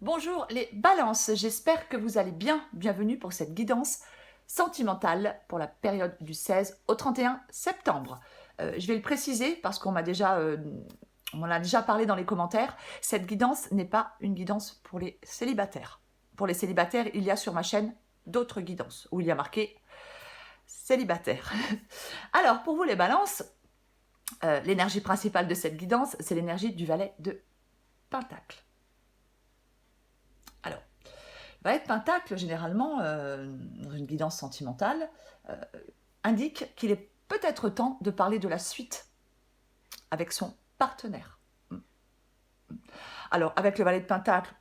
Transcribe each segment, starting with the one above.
Bonjour les balances, j'espère que vous allez bien. Bienvenue pour cette guidance sentimentale pour la période du 16 au 31 septembre. Je vais le préciser parce qu'on m'en a déjà parlé dans les commentaires. Cette guidance n'est pas une guidance pour les célibataires. Pour les célibataires, il y a sur ma chaîne d'autres guidances où il y a marqué célibataire. Alors pour vous les balances, l'énergie principale de cette guidance, c'est l'énergie du valet de Pentacle. Alors, le valet de Pentacle, généralement, dans une guidance sentimentale, indique qu'il est peut-être temps de parler de la suite avec son partenaire. Alors, avec le valet de Pentacle,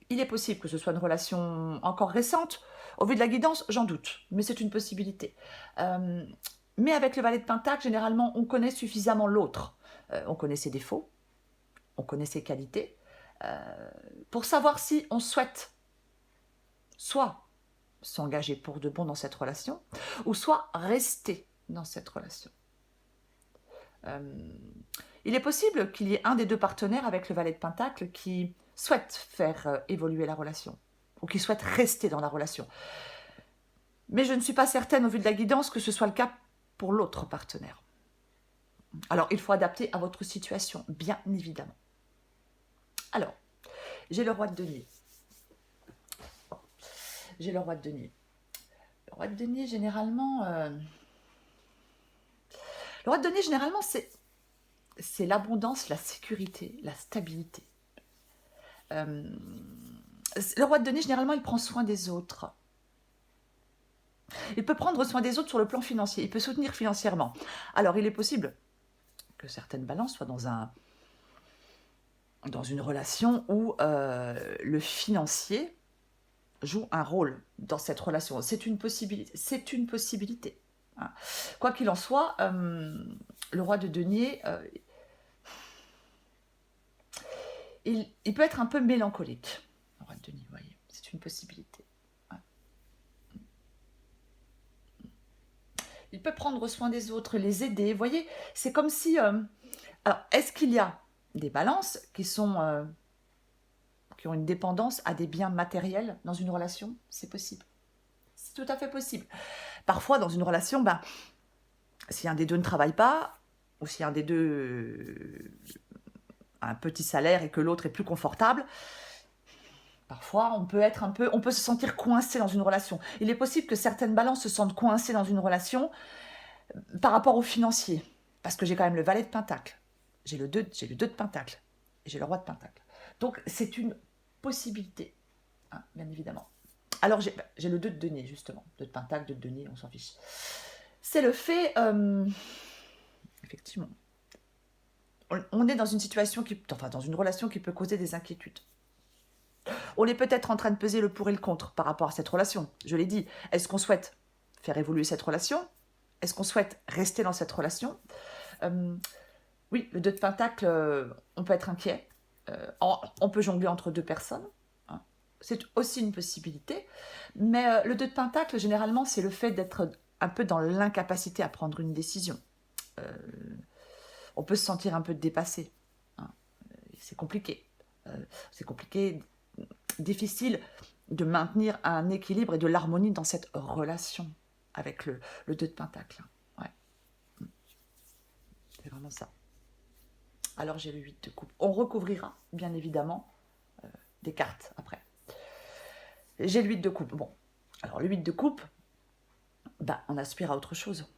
il est possible que ce soit une relation encore récente. Au vu de la guidance, j'en doute, mais c'est une possibilité. Mais avec le valet de Pentacle, généralement, on connaît suffisamment l'autre. On connaît ses défauts, on connaît ses qualités, pour savoir si on souhaite soit s'engager pour de bon dans cette relation, ou soit rester dans cette relation. Il est possible qu'il y ait un des deux partenaires avec le valet de Pentacle qui souhaite faire évoluer la relation, ou qui souhaite rester dans la relation. Mais je ne suis pas certaine, au vu de la guidance, que ce soit le cas pour l'autre partenaire. Alors, il faut adapter à votre situation, bien évidemment. Alors, j'ai le roi de denier. J'ai le roi de denier. Le roi de denier, généralement... Le roi de denier, généralement, c'est l'abondance, la sécurité, la stabilité. Le roi de denier, généralement, il prend soin des autres. Il peut prendre soin des autres sur le plan financier. Il peut soutenir financièrement. Alors, il est possible que certaines balances soient dans une relation où le financier joue un rôle dans cette relation. C'est une possibilité. C'est une possibilité. Hein. Quoi qu'il en soit, le roi de denier, il peut être un peu mélancolique. Le roi de denier, vous voyez, c'est une possibilité. Hein. Il peut prendre soin des autres, les aider. Vous voyez, c'est comme si... Alors, est-ce qu'il y a des balances qui ont une dépendance à des biens matériels dans une relation? C'est possible. C'est tout à fait possible. Parfois, dans une relation, si un des deux ne travaille pas, ou si un des deux a un petit salaire et que l'autre est plus confortable, parfois on peut se sentir coincé dans une relation. Il est possible que certaines balances se sentent coincées dans une relation par rapport au financier. Parce que j'ai quand même le valet de Pentacle, j'ai le 2 de Pentacle, et j'ai le roi de Pentacle. Donc c'est une possibilité, hein, bien évidemment. Alors j'ai le 2 de denier, justement. 2 de Pentacle, 2 de denier, on s'en fiche. C'est le fait, effectivement, on est dans une situation dans une relation qui peut causer des inquiétudes. On est peut-être en train de peser le pour et le contre par rapport à cette relation. Je l'ai dit, est-ce qu'on souhaite faire évoluer cette relation? Est-ce qu'on souhaite rester dans cette relation? Oui, le 2 de Pentacle, on peut être inquiet. On peut jongler entre deux personnes. Hein. C'est aussi une possibilité. Mais le 2 de Pentacle, généralement, c'est le fait d'être un peu dans l'incapacité à prendre une décision. On peut se sentir un peu dépassé. Hein. C'est compliqué. C'est compliqué, difficile de maintenir un équilibre et de l'harmonie dans cette relation avec le 2 de Pentacle. Ouais. C'est vraiment ça. Alors j'ai le 8 de coupe. On recouvrira, bien évidemment, des cartes après. J'ai le 8 de coupe. Bon, alors le 8 de coupe, on aspire à autre chose.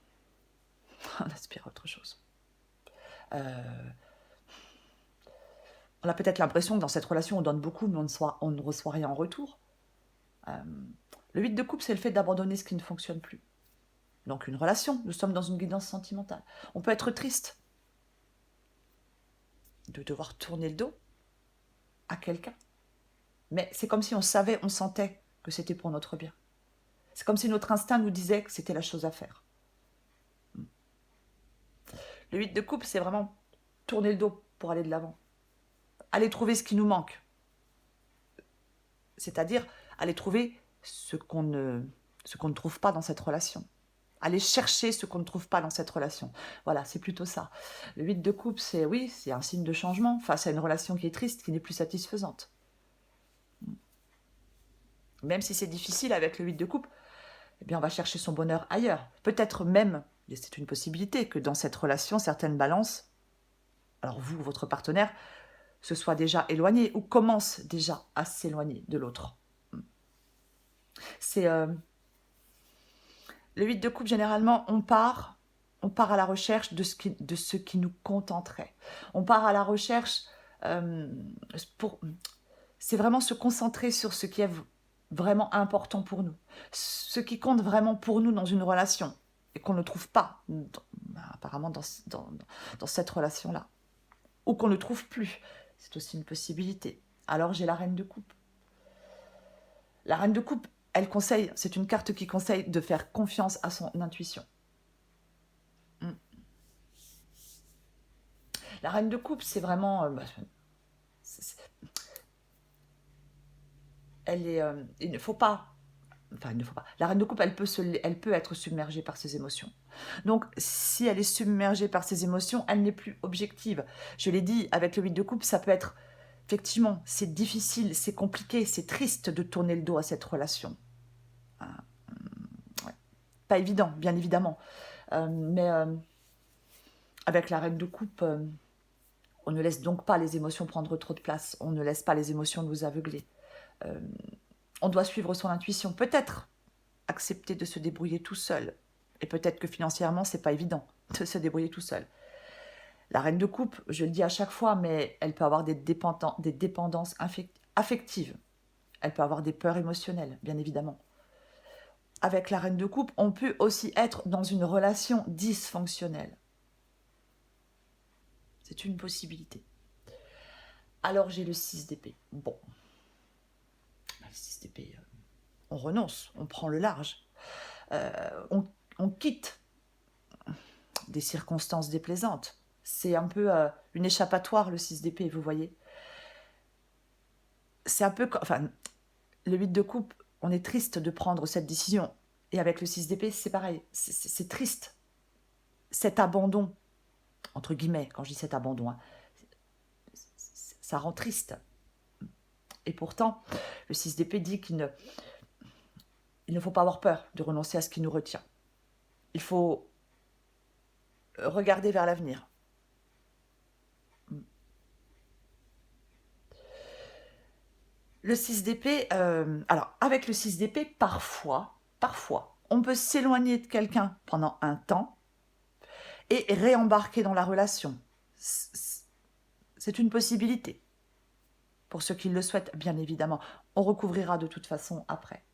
On aspire à autre chose. On a peut-être l'impression que dans cette relation, on donne beaucoup, mais on ne reçoit rien en retour. Le 8 de coupe, c'est le fait d'abandonner ce qui ne fonctionne plus. Donc une relation, nous sommes dans une guidance sentimentale. On peut être triste de devoir tourner le dos à quelqu'un. Mais c'est comme si on sentait que c'était pour notre bien. C'est comme si notre instinct nous disait que c'était la chose à faire. Le 8 de coupe, c'est vraiment tourner le dos pour aller de l'avant. Aller trouver ce qui nous manque. C'est-à-dire aller trouver ce qu'on ne trouve pas dans cette relation. aller chercher ce qu'on ne trouve pas dans cette relation. Voilà, c'est plutôt ça. Le 8 de coupe, c'est oui, c'est un signe de changement face à une relation qui est triste, qui n'est plus satisfaisante. Même si c'est difficile avec le 8 de coupe, eh bien on va chercher son bonheur ailleurs. Peut-être même, et c'est une possibilité, que dans cette relation, certaines balances, alors vous, votre partenaire, se soit déjà éloigné ou commence déjà à s'éloigner de l'autre. C'est le 8 de coupe, généralement, on part à la recherche de ce qui nous contenterait. On part à la recherche pour... C'est vraiment se concentrer sur ce qui est vraiment important pour nous. Ce qui compte vraiment pour nous dans une relation et qu'on ne trouve pas, apparemment, dans cette relation-là. Ou qu'on ne trouve plus. C'est aussi une possibilité. Alors j'ai la reine de coupe. La reine de coupe, elle conseille, c'est une carte qui conseille de faire confiance à son intuition. La reine de coupe, c'est vraiment... il ne faut pas... Enfin, il ne faut pas. La reine de coupe, elle peut être submergée par ses émotions. Donc, si elle est submergée par ses émotions, elle n'est plus objective. Je l'ai dit, avec le 8 de coupe, ça peut être... Effectivement, c'est difficile, c'est compliqué, c'est triste de tourner le dos à cette relation. Ouais. Pas évident, bien évidemment. Mais avec la reine de coupe, on ne laisse donc pas les émotions prendre trop de place. On ne laisse pas les émotions nous aveugler. On doit suivre son intuition. Peut-être accepter de se débrouiller tout seul. Et peut-être que financièrement, c'est pas évident de se débrouiller tout seul. La reine de coupe, je le dis à chaque fois, mais elle peut avoir des dépendances affectives. Elle peut avoir des peurs émotionnelles, bien évidemment. Avec la reine de coupe, on peut aussi être dans une relation dysfonctionnelle. C'est une possibilité. Alors j'ai le 6 d'épée. Bon. Le 6 d'épée, on renonce, on prend le large. On quitte des circonstances déplaisantes. C'est un peu une échappatoire, le 6 d'épée, vous voyez. C'est un peu... Enfin, le 8 de coupe, on est triste de prendre cette décision. Et avec le 6 d'épée, c'est pareil. C'est triste. Cet abandon, entre guillemets, quand je dis cet abandon, hein, ça rend triste. Et pourtant, le 6 d'épée dit qu'il ne faut pas avoir peur de renoncer à ce qui nous retient. Il faut regarder vers l'avenir. Le 6 d'épée, alors avec le 6 d'épée, parfois, on peut s'éloigner de quelqu'un pendant un temps et réembarquer dans la relation. C'est une possibilité. Pour ceux qui le souhaitent, bien évidemment. On recouvrira de toute façon après.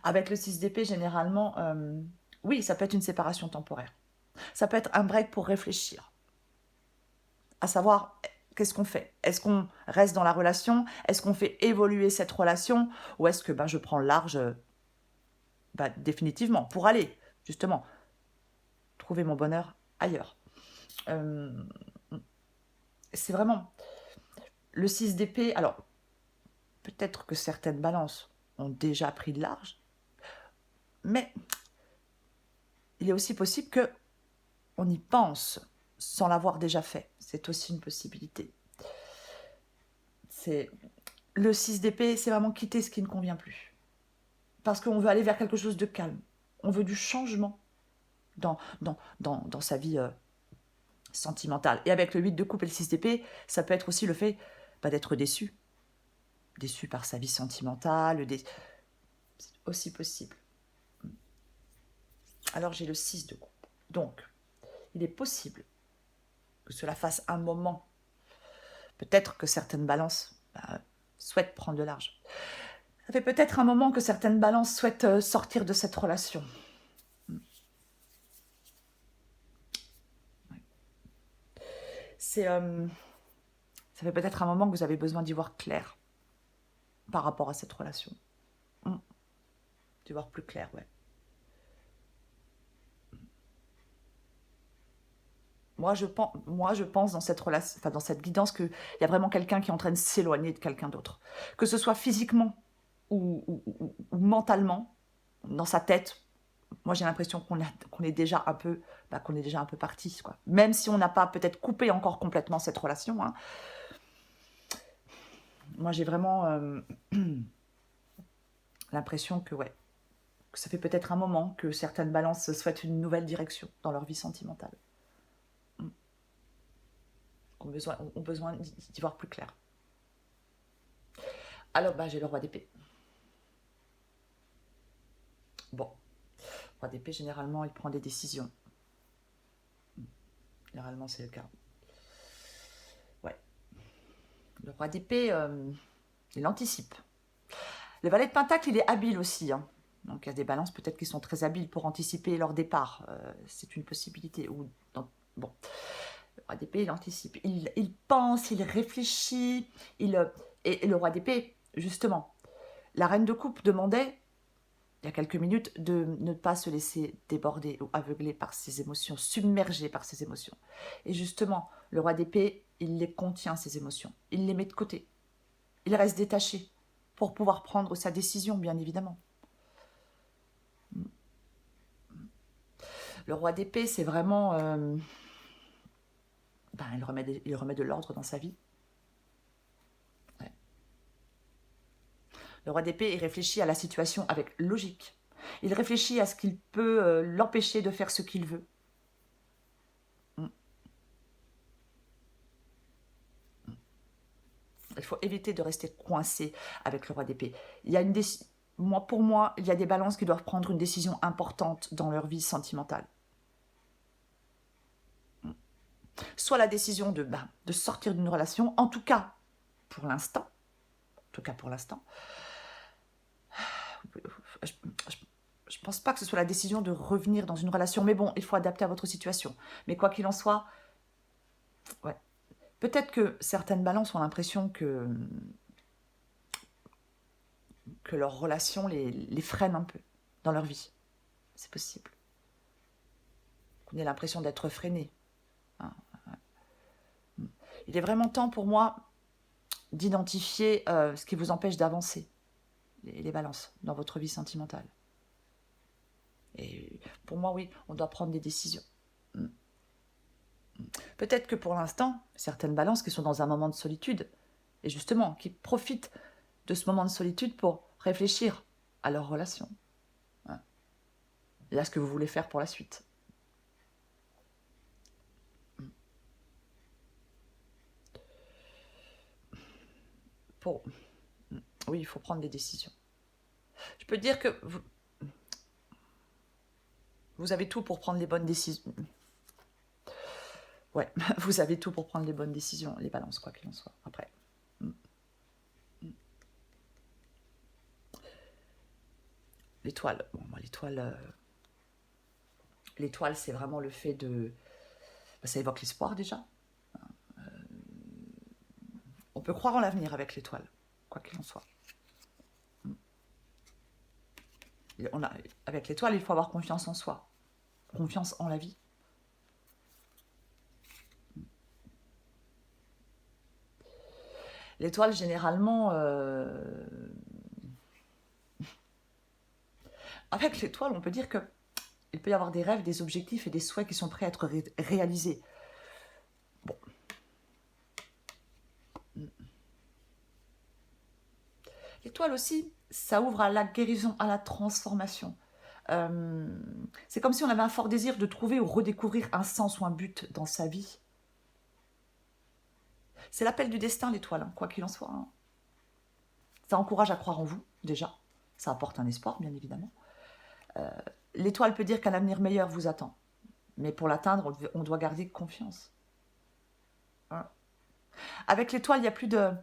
Avec le 6 d'épée, généralement, oui, ça peut être une séparation temporaire. Ça peut être un break pour réfléchir. À savoir, qu'est-ce qu'on fait? Est-ce qu'on reste dans la relation? Est-ce qu'on fait évoluer cette relation? Ou est-ce que je prends le large définitivement pour aller, justement, trouver mon bonheur ailleurs? C'est vraiment... Le 6 d'épée, alors, peut-être que certaines balances ont déjà pris le large, mais il est aussi possible qu'on y pense sans l'avoir déjà fait. C'est aussi une possibilité. Le 6 d'épée, c'est vraiment quitter ce qui ne convient plus. Parce qu'on veut aller vers quelque chose de calme. On veut du changement dans sa vie sentimentale. Et avec le 8 de coupe et le 6 d'épée, ça peut être aussi le fait d'être déçu. Déçu par sa vie sentimentale. C'est aussi possible. Alors j'ai le 6 de coupe. Donc, il est possible que cela fasse un moment. Peut-être que certaines balances souhaitent prendre de large. Ça fait peut-être un moment que certaines balances souhaitent sortir de cette relation. Ça fait peut-être un moment que vous avez besoin d'y voir clair par rapport à cette relation. D'y voir plus clair, ouais. Moi, je pense dans cette relation, dans cette guidance, qu'il y a vraiment quelqu'un qui est en train de s'éloigner de quelqu'un d'autre. Que ce soit physiquement ou mentalement, dans sa tête, moi j'ai l'impression qu'on est déjà un peu, parti, quoi. Même si on n'a pas peut-être coupé encore complètement cette relation, hein. Moi j'ai vraiment l'impression que, ouais, que ça fait peut-être un moment que certaines balances souhaitent une nouvelle direction dans leur vie sentimentale. Ont besoin d'y voir plus clair. Alors, j'ai le roi d'épée. Bon, le roi d'épée, généralement, il prend des décisions. Généralement, c'est le cas. Ouais. Le roi d'épée, il anticipe. Le valet de pentacle, il est habile aussi, hein. Donc, il y a des balances peut-être qui sont très habiles pour anticiper leur départ. C'est une possibilité. Bon, le roi d'épée, il anticipe. Il pense, il réfléchit. Et le roi d'épée, justement, la reine de coupe demandait, il y a quelques minutes, de ne pas se laisser déborder ou aveugler par ses émotions, submerger par ses émotions. Et justement, le roi d'épée, il les contient, ses émotions. Il les met de côté. Il reste détaché pour pouvoir prendre sa décision, bien évidemment. Le roi d'épée, c'est vraiment... il remet de l'ordre dans sa vie. Ouais. Le roi d'épée, il réfléchit à la situation avec logique. Il réfléchit à ce qu'il peut l'empêcher de faire ce qu'il veut. Il faut éviter de rester coincé avec le roi d'épée. Pour moi, il y a des balances qui doivent prendre une décision importante dans leur vie sentimentale. Soit la décision de sortir d'une relation, en tout cas pour l'instant. Je pense pas que ce soit la décision de revenir dans une relation, mais bon, il faut adapter à votre situation. Mais quoi qu'il en soit, ouais. Peut-être que certaines balances ont l'impression que leur relation les freine un peu dans leur vie. C'est possible. Qu'on ait l'impression d'être freiné. Il est vraiment temps pour moi d'identifier ce qui vous empêche d'avancer, les balances, dans votre vie sentimentale. Et pour moi, oui, on doit prendre des décisions. Peut-être que pour l'instant, certaines balances qui sont dans un moment de solitude, et justement, qui profitent de ce moment de solitude pour réfléchir à leur relation. Et à ce que vous voulez faire pour la suite. Oui, il faut prendre des décisions. Je peux dire que vous avez tout pour prendre les bonnes décisions. Ouais, vous avez tout pour prendre les bonnes décisions, les balances, quoi qu'il en soit. Après. L'étoile. Bon, l'étoile, c'est vraiment le fait de... ça évoque l'espoir déjà. On peut croire en l'avenir avec l'étoile, quoi qu'il en soit. Avec l'étoile, il faut avoir confiance en soi, confiance en la vie. L'étoile, généralement, avec l'étoile, on peut dire que il peut y avoir des rêves, des objectifs et des souhaits qui sont prêts à être réalisés. Bon. L'étoile aussi, ça ouvre à la guérison, à la transformation. C'est comme si on avait un fort désir de trouver ou redécouvrir un sens ou un but dans sa vie. C'est l'appel du destin, l'étoile, hein, quoi qu'il en soit. Hein. Ça encourage à croire en vous, déjà. Ça apporte un espoir, bien évidemment. L'étoile peut dire qu'un avenir meilleur vous attend. Mais pour l'atteindre, on doit garder confiance. Hein. Avec l'étoile, il n'y a plus de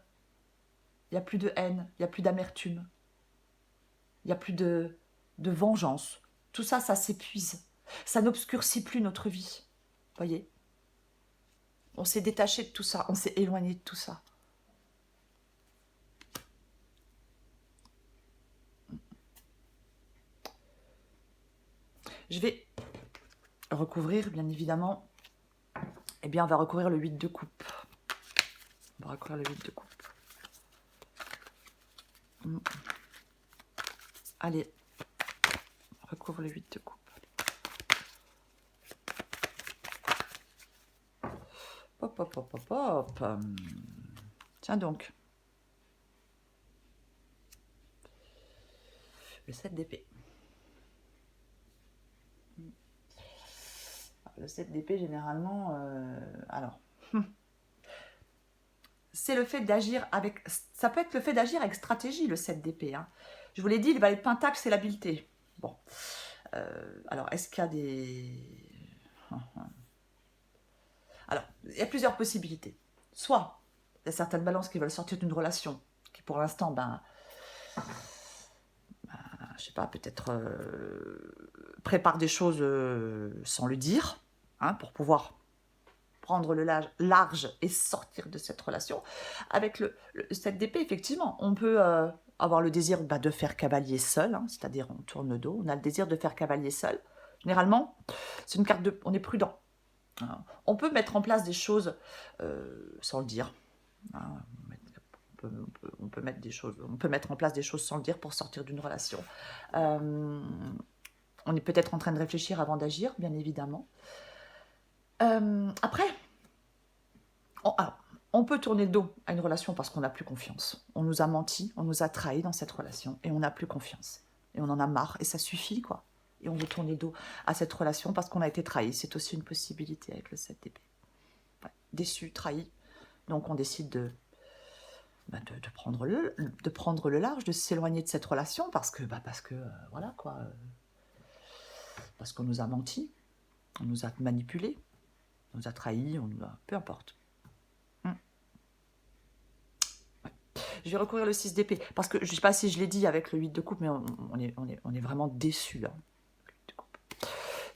haine, il n'y a plus d'amertume, il n'y a plus de vengeance. Tout ça, ça s'épuise. Ça n'obscurcit plus notre vie. Voyez ? On s'est détaché de tout ça, on s'est éloigné de tout ça. Je vais recouvrir, bien évidemment. Eh bien, on va recouvrir le 8 de coupe. On va recouvrir le 8 de coupe. Allez, recouvre le 8 de coupe. Hop, hop, hop, hop, hop. Tiens donc. Le 7 d'épée. Le 7 d'épée, généralement, alors, c'est le fait d'agir avec, ça peut être le fait d'agir avec stratégie, le 7 d'épée. Hein. Je vous l'ai dit, le valet de pentacle, c'est l'habileté. Bon, alors, est-ce qu'il y a des... Alors, il y a plusieurs possibilités. Soit, il y a certaines balances qui veulent sortir d'une relation, qui pour l'instant, je sais pas, peut-être préparent des choses sans le dire, hein, pour pouvoir prendre le large et sortir de cette relation. Avec le 7 d'épée, effectivement, on peut avoir le désir de faire cavalier seul, hein, c'est-à-dire on tourne le dos, on a le désir de faire cavalier seul. Généralement, c'est une carte de... On est prudent. Hein. On peut mettre en place des choses sans le dire. Hein. On peut mettre des choses, on peut mettre en place des choses sans le dire pour sortir d'une relation. On est peut-être en train de réfléchir avant d'agir, bien évidemment. Après, on peut tourner le dos à une relation parce qu'on n'a plus confiance. On nous a menti, on nous a trahis dans cette relation et on n'a plus confiance. Et on en a marre et ça suffit, quoi. Et on veut tourner le dos à cette relation parce qu'on a été trahi. C'est aussi une possibilité avec le 7 d'épée. Ouais. Déçu, trahi. Donc on décide de prendre le large, de s'éloigner de cette relation parce que voilà, quoi. Parce qu'on nous a menti, on nous a manipulés, on nous a trahis, peu importe. Je vais recourir le 6 d'épée, parce que je ne sais pas si je l'ai dit avec le 8 de coupe, mais on est vraiment déçus là.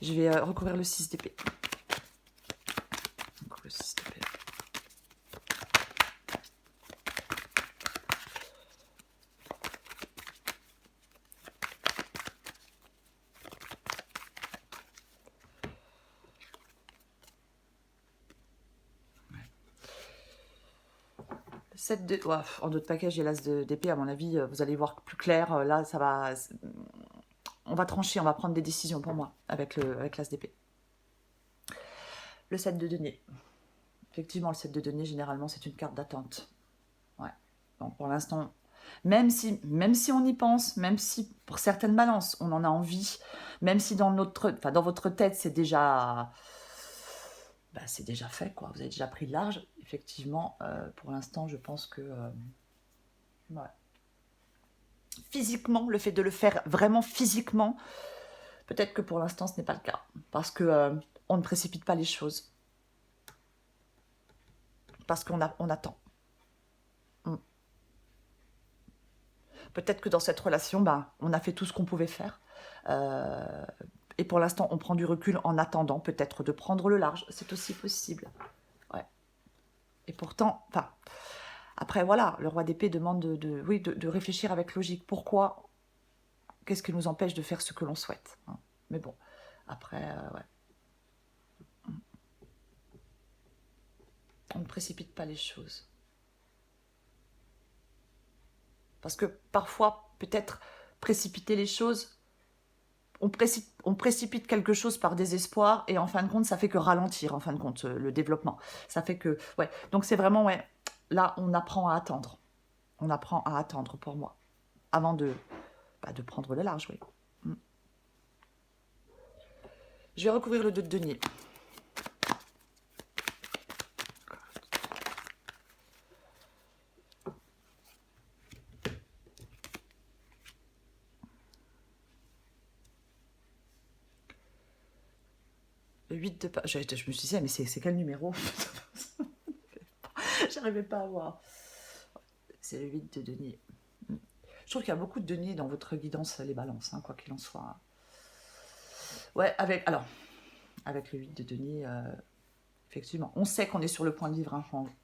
Je vais recourir le 6 d'épée. Le 6 d'épée. En d'autres packages, il y a l'as d'épée, à mon avis, vous allez voir plus clair. Là, ça va... On va trancher, on va prendre des décisions pour moi avec l'as d'épée. Le 7 de denier. Effectivement, le 7 de denier, généralement, c'est une carte d'attente. Ouais. Donc, pour l'instant, même si on y pense, même si pour certaines balances, on en a envie, même si dans votre tête, c'est déjà fait, quoi. Vous avez déjà pris le large. Effectivement, pour l'instant, je pense que... ouais. Physiquement, le fait de le faire vraiment physiquement, peut-être que pour l'instant, ce n'est pas le cas. Parce que on ne précipite pas les choses. Parce qu'on attend. Peut-être que dans cette relation, on a fait tout ce qu'on pouvait faire. Et pour l'instant, on prend du recul en attendant peut-être de prendre le large. C'est aussi possible. Ouais. Et pourtant, après, voilà, le roi d'épée demande de réfléchir avec logique. Pourquoi? Qu'est-ce qui nous empêche de faire ce que l'on souhaite, hein? Mais bon, après, ouais. On ne précipite pas les choses. Parce que parfois, peut-être, précipiter les choses, on précipite quelque chose par désespoir et en fin de compte, ça fait que ralentir, en fin de compte, le développement. Ça fait que, ouais, donc c'est vraiment, ouais, là, on apprend à attendre. On apprend à attendre, pour moi, avant de prendre le large, oui. Je vais recouvrir le 2 de denier. Le 8 de... Je me suis dit, mais c'est quel numéro? J'arrivais pas à voir. C'est le 8 de denier. Je trouve qu'il y a beaucoup de deniers dans votre guidance, les balances, hein, quoi qu'il en soit. Ouais, avec le 8 de denier, effectivement, on sait qu'on est sur le point de vivre un changement.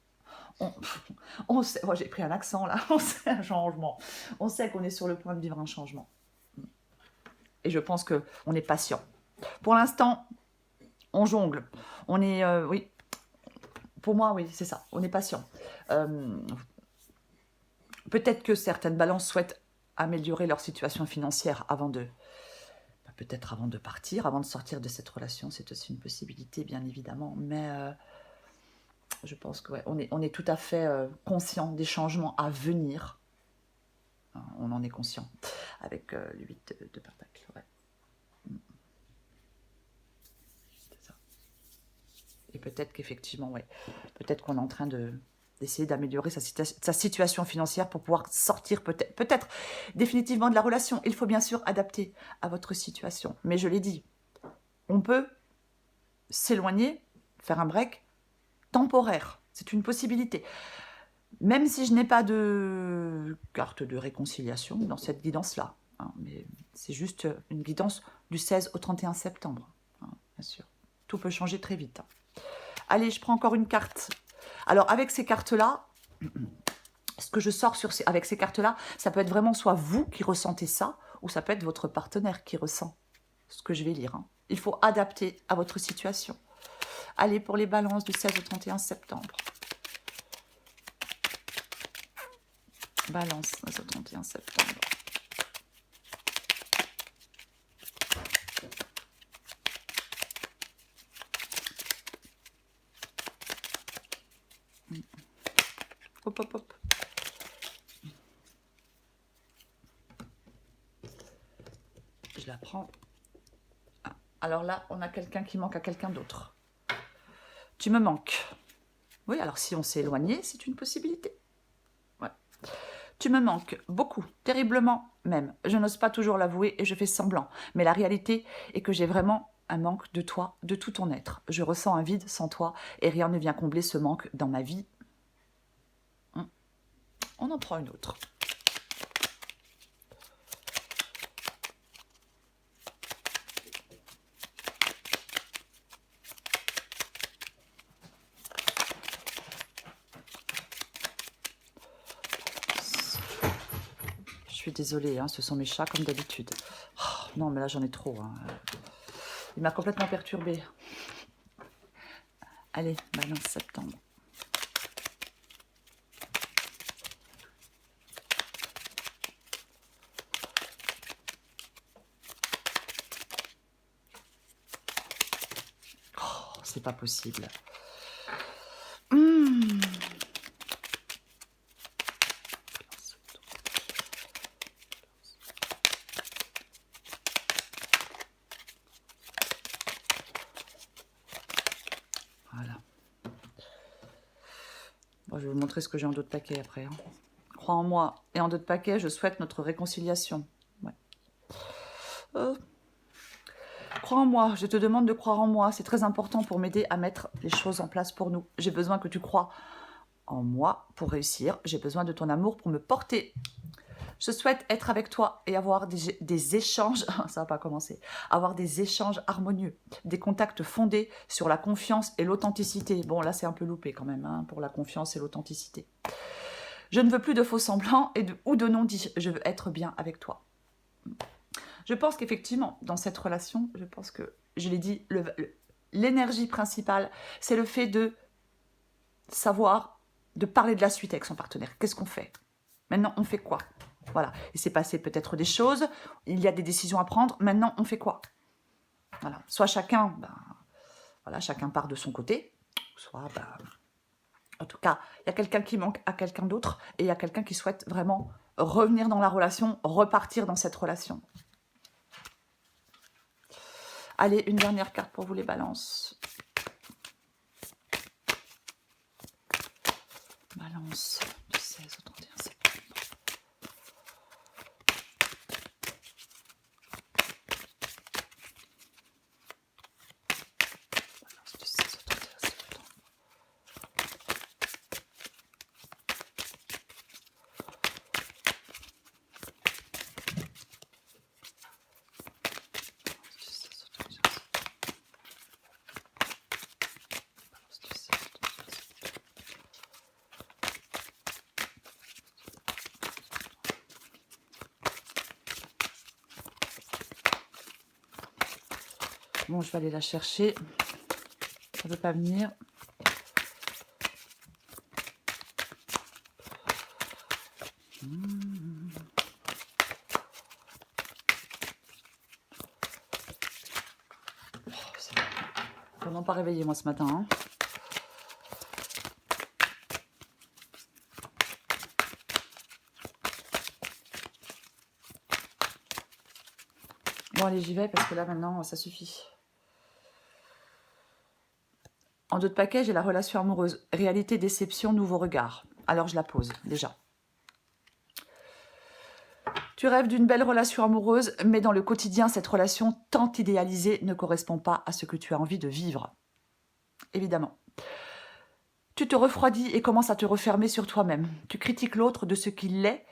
On sait, moi j'ai pris un accent là, on sait un changement. On sait qu'on est sur le point de vivre un changement. Et je pense qu'on est patient. Pour l'instant, on jongle. On est, oui, pour moi, oui, c'est ça, on est patient. Peut-être que certaines balances souhaitent améliorer leur situation financière avant de peut-être avant de partir, avant de sortir de cette relation, c'est aussi une possibilité, bien évidemment. Mais je pense que ouais, on est tout à fait conscient des changements à venir. On en est conscient avec le 8 de Pentacle. Ouais. C'est ça. Et peut-être qu'effectivement, ouais, peut-être qu'on est en train d'essayer d'améliorer sa situation financière pour pouvoir sortir peut-être définitivement de la relation. Il faut bien sûr adapter à votre situation. Mais je l'ai dit, on peut s'éloigner, faire un break temporaire. C'est une possibilité. Même si je n'ai pas de carte de réconciliation dans cette guidance-là. Hein, mais c'est juste une guidance du 16 au 31 septembre. Hein, bien sûr. Tout peut changer très vite. Hein. Allez, je prends encore une carte. Alors, avec ces cartes-là, ce que je sors avec ces cartes-là, ça peut être vraiment soit vous qui ressentez ça, ou ça peut être votre partenaire qui ressent ce que je vais lire. Hein. Il faut adapter à votre situation. Allez, pour les balances du 16 au 31 septembre. Balance, 16 au 31 septembre. Hop, hop, hop. Je la prends. Ah, alors là, on a quelqu'un qui manque à quelqu'un d'autre. Tu me manques. Oui, alors si on s'est éloigné, c'est une possibilité. Ouais. Tu me manques beaucoup, terriblement même. Je n'ose pas toujours l'avouer et je fais semblant. Mais la réalité est que j'ai vraiment un manque de toi, de tout ton être. Je ressens un vide sans toi et rien ne vient combler ce manque dans ma vie. On en prend une autre. Je suis désolée, hein, ce sont mes chats comme d'habitude. Oh, non, mais là j'en ai trop. Hein. Il m'a complètement perturbée. Allez, balance septembre. Oh, c'est pas possible. Voilà. Bon, je vais vous montrer ce que j'ai en dos de paquet après. Hein. Crois en moi. Et en dos de paquet, je souhaite notre réconciliation. Ouais. Crois en moi, je te demande de croire en moi. C'est très important pour m'aider à mettre les choses en place pour nous. J'ai besoin que tu crois en moi pour réussir. J'ai besoin de ton amour pour me porter. Je souhaite être avec toi et avoir des échanges, ça va pas commencer, avoir des échanges harmonieux, des contacts fondés sur la confiance et l'authenticité. Bon, là, c'est un peu loupé quand même, hein, pour la confiance et l'authenticité. Je ne veux plus de faux semblants ou de non-dits. Je veux être bien avec toi. Je pense qu'effectivement, dans cette relation, je pense que, je l'ai dit, l'énergie principale, c'est le fait de savoir, de parler de la suite avec son partenaire. Qu'est-ce qu'on fait? Maintenant, on fait quoi? Voilà. Il s'est passé peut-être des choses, il y a des décisions à prendre. Maintenant, on fait quoi? Voilà. Soit chacun, voilà, chacun part de son côté, soit, en tout cas, il y a quelqu'un qui manque à quelqu'un d'autre et il y a quelqu'un qui souhaite vraiment revenir dans la relation, repartir dans cette relation. Allez, une dernière carte pour vous les balances. Balance du 16 au 31 septembre. Balance du 16 au 31 septembre. Bon, je vais aller la chercher. Ça ne veut pas venir. non pas réveillé, moi, ce matin. Hein. Bon, allez, j'y vais, parce que là, maintenant, ça suffit. En dos de paquet, j'ai la relation amoureuse. Réalité, déception, nouveau regard. Alors, je la pose, déjà. Tu rêves d'une belle relation amoureuse, mais dans le quotidien, cette relation tant idéalisée ne correspond pas à ce que tu as envie de vivre. Évidemment. Tu te refroidis et commences à te refermer sur toi-même. Tu critiques l'autre de ce qu'il est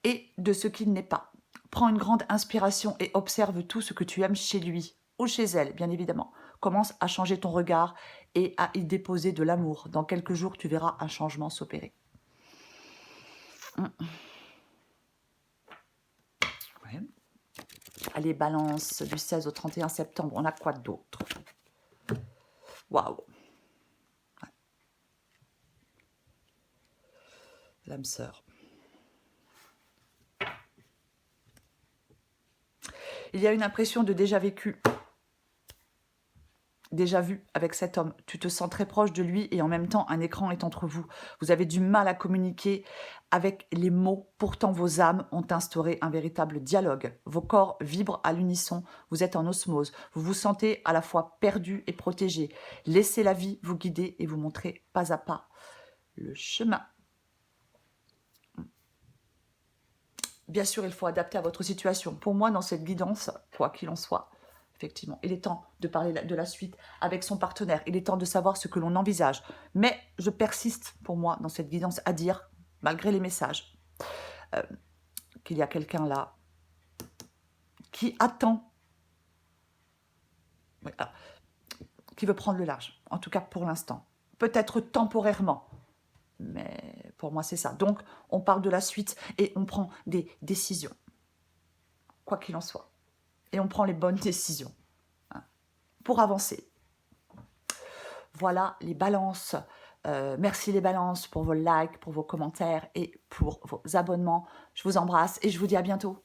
et de ce qu'il n'est pas. Prends une grande inspiration et observe tout ce que tu aimes chez lui ou chez elle, bien évidemment. Commence à changer ton regard et à y déposer de l'amour. Dans quelques jours, tu verras un changement s'opérer. Ouais. Allez, balance du 16 au 31 septembre. On a quoi d'autre? Waouh! Ouais. L'âme sœur. Il y a une impression de déjà vécu, déjà vu avec cet homme. Tu te sens très proche de lui et en même temps, un écran est entre vous. Vous avez du mal à communiquer avec les mots. Pourtant, vos âmes ont instauré un véritable dialogue. Vos corps vibrent à l'unisson. Vous êtes en osmose. Vous vous sentez à la fois perdu et protégé. Laissez la vie vous guider et vous montrer pas à pas le chemin. Bien sûr, il faut adapter à votre situation. Pour moi, dans cette guidance, quoi qu'il en soit, effectivement, il est temps de parler de la suite avec son partenaire. Il est temps de savoir ce que l'on envisage. Mais je persiste, pour moi, dans cette guidance à dire, malgré les messages, qu'il y a quelqu'un là qui attend, qui veut prendre le large. En tout cas, pour l'instant. Peut-être temporairement. Mais pour moi, c'est ça. Donc, on parle de la suite et on prend des décisions. Quoi qu'il en soit. Et on prend les bonnes décisions. Hein, pour avancer. Voilà les balances. Merci les balances pour vos likes, pour vos commentaires et pour vos abonnements. Je vous embrasse et je vous dis à bientôt.